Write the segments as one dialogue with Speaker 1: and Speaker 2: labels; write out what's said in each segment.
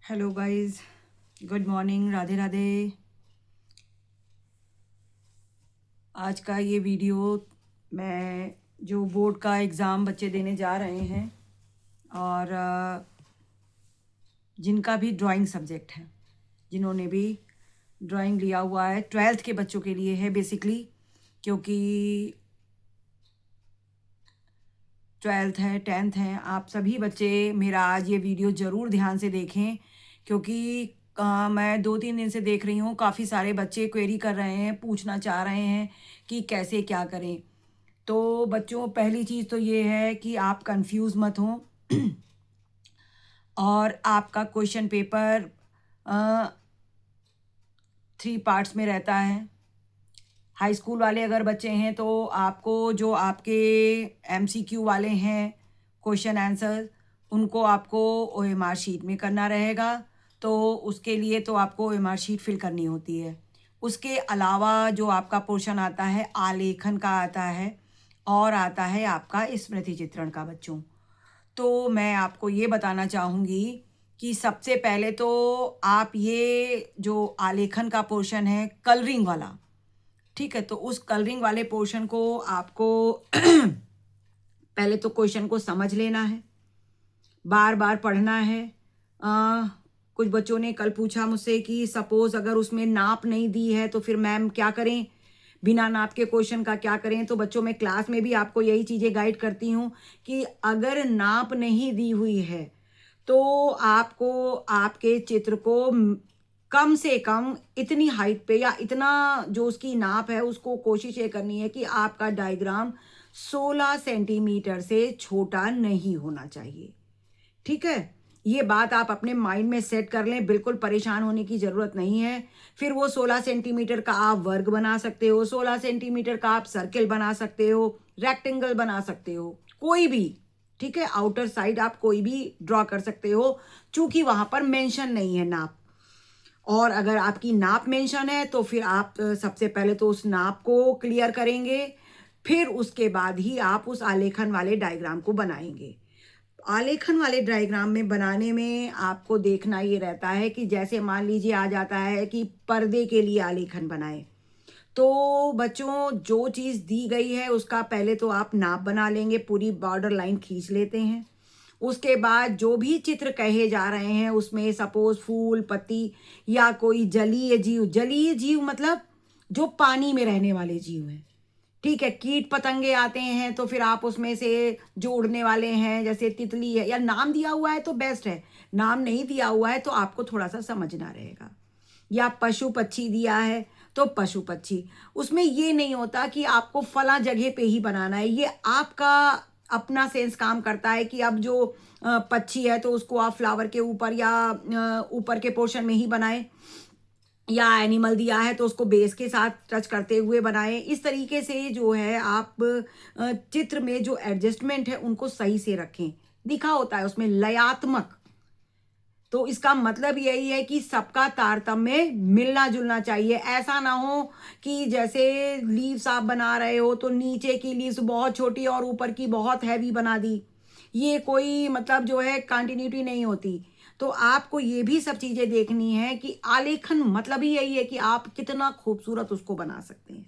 Speaker 1: Hello guys, good morning, Radhe Radhe. आज का ये वीडियो मैं जो बोर्ड का एग्ज़ाम बच्चे देने जा रहे हैं और जिनका भी ड्राइंग सब्जेक्ट है, जिन्होंने भी ड्राइंग लिया हुआ है, 12th के बच्चों के लिए है बेसिकली, क्योंकि 12th है, 10th हैं। आप सभी बच्चे मेरा आज ये वीडियो ज़रूर ध्यान से देखें, क्योंकि मैं 2-3 दिन से देख रही हूँ, काफ़ी सारे बच्चे क्वेरी कर रहे हैं, पूछना चाह रहे हैं कि कैसे क्या करें। तो बच्चों, पहली चीज़ तो ये है कि आप कंफ्यूज मत हों और आपका क्वेश्चन पेपर 3 पार्ट्स में रहता है। हाई स्कूल वाले अगर बच्चे हैं तो आपको जो आपके एमसीक्यू वाले हैं, क्वेश्चन आंसर, उनको आपको ओएमआर शीट में करना रहेगा। तो उसके लिए तो आपको ओएमआर शीट फिल करनी होती है। उसके अलावा जो आपका पोर्शन आता है, आलेखन का आता है और आता है आपका स्मृति चित्रण का बच्चों। तो मैं आपको ये बताना चाहूँगी कि सबसे पहले तो आप ये जो आलेखन का पोर्शन है, कलरिंग वाला, ठीक है, तो उस कलरिंग वाले पोर्शन को आपको पहले तो क्वेश्चन को समझ लेना है, बार बार पढ़ना है। कुछ बच्चों ने कल पूछा मुझसे कि सपोज अगर उसमें नाप नहीं दी है तो फिर मैम क्या करें, बिना नाप के क्वेश्चन का क्या करें। तो बच्चों, मैं क्लास में भी आपको यही चीज़ें गाइड करती हूँ कि अगर नाप नहीं दी हुई है तो आपको आपके चित्र को कम से कम इतनी हाइट पे या इतना जो उसकी नाप है, उसको कोशिश ये करनी है कि आपका डायग्राम 16 सेंटीमीटर से छोटा नहीं होना चाहिए। ठीक है, ये बात आप अपने माइंड में सेट कर लें, बिल्कुल परेशान होने की ज़रूरत नहीं है। फिर वो 16 सेंटीमीटर का आप वर्ग बना सकते हो, 16 सेंटीमीटर का आप सर्किल बना सकते हो, रेक्टेंगल बना सकते हो, कोई भी, ठीक है, आउटर साइड आप कोई भी ड्रॉ कर सकते हो, चूंकि वहां पर मेंशन नहीं है नाप। और अगर आपकी नाप मेंशन है तो फिर आप सबसे पहले तो उस नाप को क्लियर करेंगे, फिर उसके बाद ही आप उस आलेखन वाले डायग्राम को बनाएंगे। आलेखन वाले डायग्राम में बनाने में आपको देखना ये रहता है कि जैसे मान लीजिए आ जाता है कि पर्दे के लिए आलेखन बनाए, तो बच्चों जो चीज़ दी गई है उसका पहले तो आप नाप बना लेंगे, पूरी बॉर्डर लाइन खींच लेते हैं। उसके बाद जो भी चित्र कहे जा रहे हैं उसमें सपोज फूल, पत्ती या कोई जलीय जीव मतलब जो पानी में रहने वाले जीव हैं, ठीक है, कीट पतंगे आते हैं तो फिर आप उसमें से जो उड़ने वाले हैं जैसे तितली है, या नाम दिया हुआ है तो बेस्ट है, नाम नहीं दिया हुआ है तो आपको थोड़ा सा समझना रहेगा। या पशु पक्षी दिया है तो पशु पक्षी, उसमें ये नहीं होता कि आपको फला जगह पे ही बनाना है, ये आपका अपना सेंस काम करता है कि अब जो पक्षी है तो उसको आप फ्लावर के ऊपर या ऊपर के पोर्शन में ही बनाएं, या एनिमल दिया है तो उसको बेस के साथ टच करते हुए बनाएं। इस तरीके से जो है आप चित्र में जो एडजस्टमेंट है उनको सही से रखें। दिखा होता है उसमें लयात्मक, तो इसका मतलब यही है कि सबका तारतम्य मिलना जुलना चाहिए। ऐसा ना हो कि जैसे लीव्स आप बना रहे हो तो नीचे की लीव्स बहुत छोटी और ऊपर की बहुत हैवी बना दी, ये कोई मतलब जो है कंटिन्यूटी नहीं होती। तो आपको ये भी सब चीजें देखनी है कि आलेखन मतलब ही यही है कि आप कितना खूबसूरत उसको बना सकते हैं।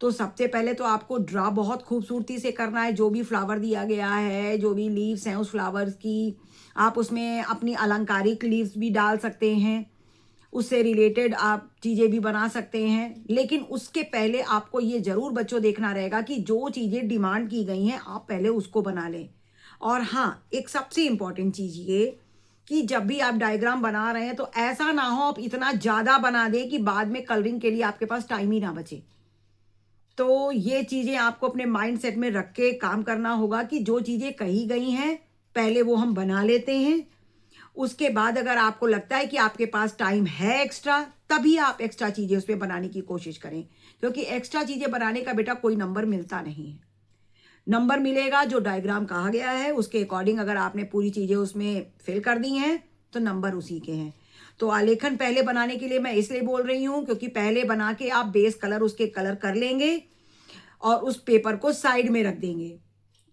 Speaker 1: तो सबसे पहले तो आपको ड्रा बहुत खूबसूरती से करना है, जो भी फ्लावर दिया गया है, जो भी लीव्स हैं उस फ्लावर्स की, आप उसमें अपनी अलंकारिक लीव्स भी डाल सकते हैं, उससे रिलेटेड आप चीज़ें भी बना सकते हैं। लेकिन उसके पहले आपको ये ज़रूर बच्चों देखना रहेगा कि जो चीज़ें डिमांड की गई हैं आप पहले उसको बना लें। और हाँ, एक सबसे इम्पॉर्टेंट चीज़ ये कि जब भी आप डायग्राम बना रहे हैं तो ऐसा ना हो आप इतना ज़्यादा बना दें कि बाद में कलरिंग के लिए आपके पास टाइम ही ना बचे। तो ये चीज़ें आपको अपने माइंडसेट में रख के काम करना होगा कि जो चीज़ें कही गई हैं पहले वो हम बना लेते हैं। उसके बाद अगर आपको लगता है कि आपके पास टाइम है एक्स्ट्रा, तभी आप एक्स्ट्रा चीज़ें उसमें बनाने की कोशिश करें, क्योंकि एक्स्ट्रा चीज़ें बनाने का बेटा कोई नंबर मिलता नहीं है। नंबर मिलेगा जो डायग्राम कहा गया है उसके अकॉर्डिंग, अगर आपने पूरी चीज़ें उसमें फिल कर दी हैं तो नंबर उसी के हैं। तो आलेखन पहले बनाने के लिए मैं इसलिए बोल रही हूँ क्योंकि पहले बना के आप बेस कलर उसके कलर कर लेंगे और उस पेपर को साइड में रख देंगे।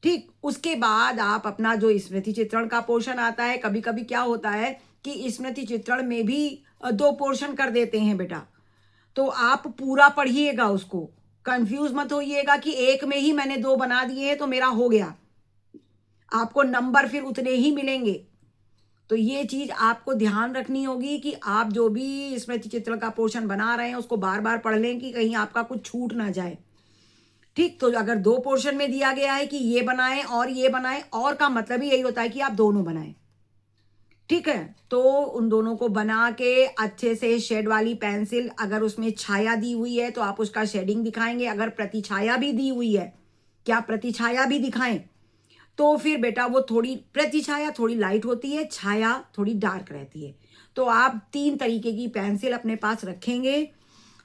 Speaker 1: ठीक, उसके बाद आप अपना जो स्मृति चित्रण का पोर्शन आता है, कभी कभी क्या होता है कि स्मृति चित्रण में भी 2 पोर्शन कर देते हैं बेटा। तो आप पूरा पढ़िएगा उसको, कंफ्यूज मत होइएगा कि एक में ही मैंने 2 बना दिए हैं तो मेरा हो गया। आपको नंबर फिर उतने ही मिलेंगे। तो ये चीज आपको ध्यान रखनी होगी कि आप जो भी स्मृति चित्रण का पोर्शन बना रहे हैं उसको बार बार पढ़ लें कि कहीं आपका कुछ छूट ना जाए। ठीक, तो अगर 2 पोर्शन में दिया गया है कि ये बनाएं और ये बनाएं, और का मतलब ही यही होता है कि आप दोनों बनाएं। ठीक है, तो उन दोनों को बना के अच्छे से शेड वाली पेंसिल, अगर उसमें छाया दी हुई है तो आप उसका शेडिंग दिखाएंगे। अगर प्रतिछाया भी दी हुई है, क्या प्रतिछाया भी दिखाएं, तो फिर बेटा वो थोड़ी प्रतिछाया थोड़ी लाइट होती है, छाया थोड़ी डार्क रहती है। तो आप 3 तरीके की पेंसिल अपने पास रखेंगे।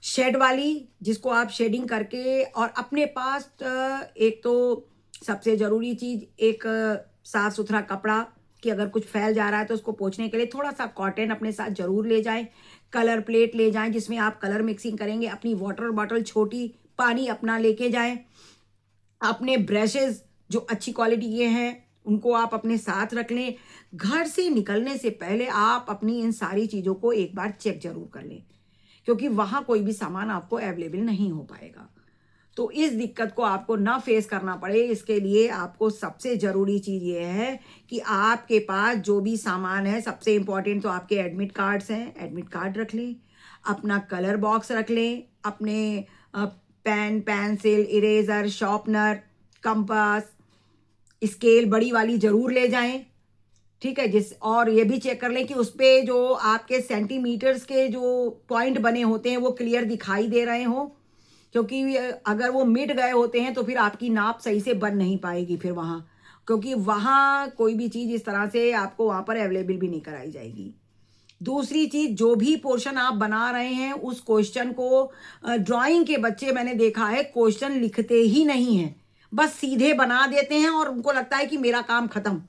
Speaker 1: शेड वाली जिसको आप शेडिंग करके, और अपने पास एक तो सबसे ज़रूरी चीज़ एक साफ़ सुथरा कपड़ा, कि अगर कुछ फैल जा रहा है तो उसको पोंछने के लिए थोड़ा सा कॉटन अपने साथ ज़रूर ले जाएं। कलर प्लेट ले जाएं जिसमें आप कलर मिक्सिंग करेंगे। अपनी वाटर बॉटल छोटी, पानी अपना लेके जाएं। अपने ब्रशेज़ जो अच्छी क्वालिटी के हैं उनको आप अपने साथ रख लें। घर से निकलने से पहले आप अपनी इन सारी चीज़ों को एक बार चेक ज़रूर कर लें, क्योंकि वहाँ कोई भी सामान आपको अवेलेबल नहीं हो पाएगा। तो इस दिक्कत को आपको ना फेस करना पड़े, इसके लिए आपको सबसे ज़रूरी चीज़ ये है कि आपके पास जो भी सामान है, सबसे इम्पॉर्टेंट तो आपके एडमिट कार्ड्स हैं, एडमिट कार्ड रख लें। अपना कलर बॉक्स रख लें। अपने pen, pencil, eraser, sharpener, compass, scale बड़ी वाली ज़रूर ले जाएं। ठीक है, और ये भी चेक कर लें कि उस पे जो आपके सेंटीमीटर्स के जो पॉइंट बने होते हैं वो क्लियर दिखाई दे रहे हों, क्योंकि अगर वो मिट गए होते हैं तो फिर आपकी नाप सही से बन नहीं पाएगी फिर वहाँ, क्योंकि वहाँ कोई भी चीज़ इस तरह से आपको वहाँ पर अवेलेबल भी नहीं कराई जाएगी। दूसरी चीज़, जो भी पोर्शन आप बना रहे हैं उस क्वेश्चन को, ड्राइंग के बच्चे मैंने देखा है क्वेश्चन लिखते ही नहीं हैं, बस सीधे बना देते हैं और उनको लगता है कि मेरा काम खत्म।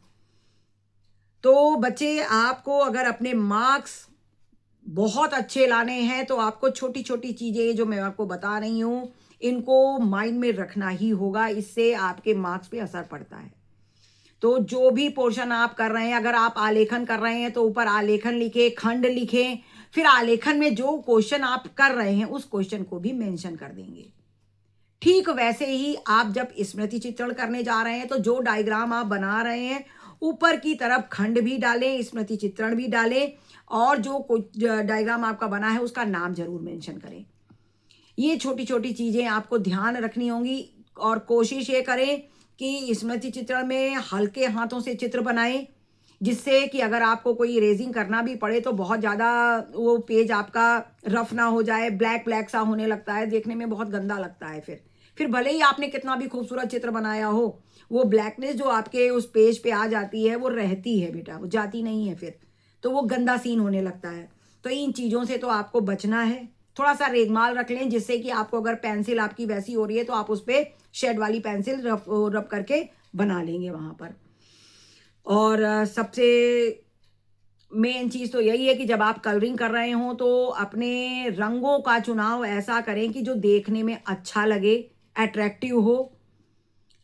Speaker 1: तो बच्चे, आपको अगर अपने मार्क्स बहुत अच्छे लाने हैं तो आपको छोटी छोटी चीज़ें जो मैं आपको बता रही हूँ इनको माइंड में रखना ही होगा, इससे आपके मार्क्स पे असर पड़ता है। तो जो भी पोर्शन आप कर रहे हैं, अगर आप आलेखन कर रहे हैं तो ऊपर आलेखन लिखें, खंड लिखें, फिर आलेखन में जो क्वेश्चन आप कर रहे हैं उस क्वेश्चन को भी मेंशन कर देंगे। ठीक वैसे ही आप जब स्मृति चित्रण करने जा रहे हैं तो जो डायग्राम आप बना रहे हैं ऊपर की तरफ खंड भी डालें, स्मृति चित्रण भी डालें, और जो कुछ डायग्राम आपका बना है उसका नाम जरूर मेंशन करें। ये छोटी छोटी चीज़ें आपको ध्यान रखनी होंगी, और कोशिश ये करें कि स्मृति चित्रण में हल्के हाथों से चित्र बनाएं, जिससे कि अगर आपको कोई इरेजिंग करना भी पड़े तो बहुत ज़्यादा वो पेज आपका रफ ना हो जाए, ब्लैक ब्लैक सा होने लगता है, देखने में बहुत गंदा लगता है। फिर भले ही आपने कितना भी खूबसूरत चित्र बनाया हो, वो ब्लैकनेस जो आपके उस पेज पे आ जाती है वो रहती है बेटा, वो जाती नहीं है, फिर तो वो गंदा सीन होने लगता है। तो इन चीज़ों से तो आपको बचना है। थोड़ा सा रेगमाल रख लें, जिससे कि आपको अगर पेंसिल आपकी वैसी हो रही है तो आप उस पर शेड वाली पेंसिल रब करके बना लेंगे वहाँ पर। और सबसे मेन चीज़ तो यही है कि जब आप कलरिंग कर रहे हों तो अपने रंगों का चुनाव ऐसा करें कि जो देखने में अच्छा लगे, अट्रैक्टिव हो,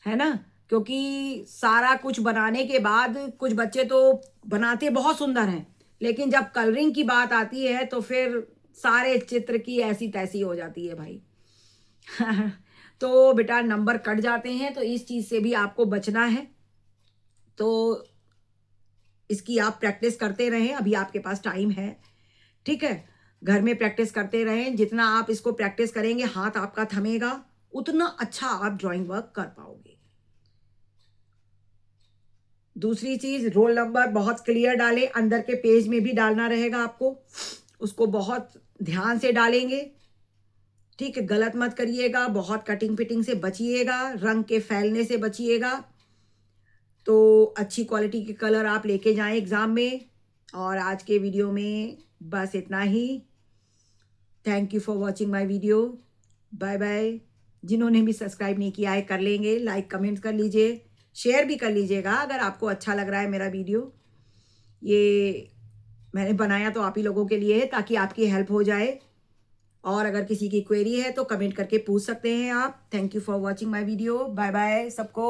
Speaker 1: है ना। क्योंकि सारा कुछ बनाने के बाद कुछ बच्चे तो बनाते बहुत सुंदर हैं, लेकिन जब कलरिंग की बात आती है तो फिर सारे चित्र की ऐसी तैसी हो जाती है भाई। तो बेटा नंबर कट जाते हैं, तो इस चीज़ से भी आपको बचना है। तो इसकी आप प्रैक्टिस करते रहें, अभी आपके पास टाइम है। ठीक है, घर में प्रैक्टिस करते रहें। जितना आप इसको प्रैक्टिस करेंगे, हाथ आपका थमेगा, उतना अच्छा आप ड्राइंग वर्क कर पाओगे। दूसरी चीज, रोल नंबर बहुत क्लियर डालें, अंदर के पेज में भी डालना रहेगा आपको, उसको बहुत ध्यान से डालेंगे। ठीक है, गलत मत करिएगा, बहुत कटिंग पिटिंग से बचिएगा, रंग के फैलने से बचिएगा। तो अच्छी क्वालिटी के कलर आप लेके जाएं एग्ज़ाम में। और आज के वीडियो में बस इतना ही। Thank you for watching my video. Bye bye. जिन्होंने भी सब्सक्राइब नहीं किया है कर लेंगे, लाइक कमेंट कर लीजिए, शेयर भी कर लीजिएगा अगर आपको अच्छा लग रहा है मेरा वीडियो। ये मैंने बनाया तो आप ही लोगों के लिए है, ताकि आपकी हेल्प हो जाए। और अगर किसी की क्वेरी है तो कमेंट करके पूछ सकते हैं आप। Thank you for watching my video. Bye bye सबको।